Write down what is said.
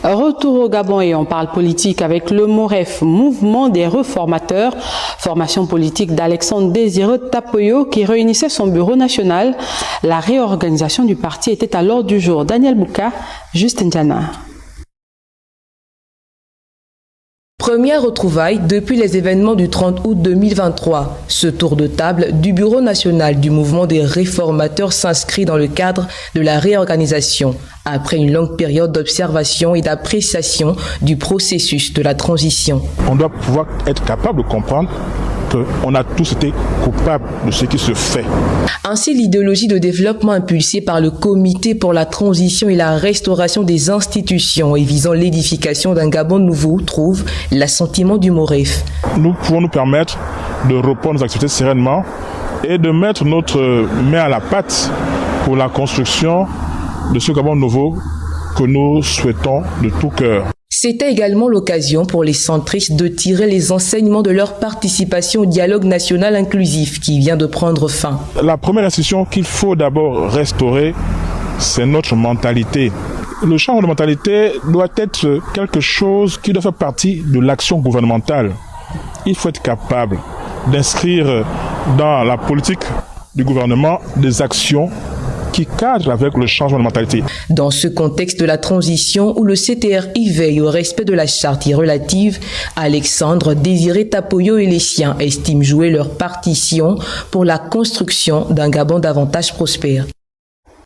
Retour au Gabon et on parle politique avec le MOREF, Mouvement des Réformateurs, formation politique d'Alexandre Désiré Tapoyo qui réunissait son bureau national. La réorganisation du parti était à l'ordre du jour. Daniel Bouka, Justin Diana. Première retrouvaille depuis les événements du 30 août 2023. Ce tour de table du Bureau national du mouvement des réformateurs s'inscrit dans le cadre de la réorganisation, après une longue période d'observation et d'appréciation du processus de la transition. On doit pouvoir être capable de comprendre qu'on a tous été coupables de ce qui se fait. Ainsi, l'idéologie de développement impulsée par le Comité pour la transition et la restauration des institutions et visant l'édification d'un Gabon nouveau trouve l'assentiment du MOREF. Nous pouvons nous permettre de reprendre nos activités sereinement et de mettre notre main à la pâte pour la construction de ce Gabon nouveau que nous souhaitons de tout cœur. C'était également l'occasion pour les centristes de tirer les enseignements de leur participation au dialogue national inclusif qui vient de prendre fin. La première institution qu'il faut d'abord restaurer, c'est notre mentalité. Le changement de mentalité doit être quelque chose qui doit faire partie de l'action gouvernementale. Il faut être capable d'inscrire dans la politique du gouvernement des actions qui cadre avec le changement de mentalité. Dans ce contexte de la transition où le CTRI veille au respect de la charte relative, Alexandre Désiré Tapoyo et les siens estiment jouer leur partition pour la construction d'un Gabon davantage prospère.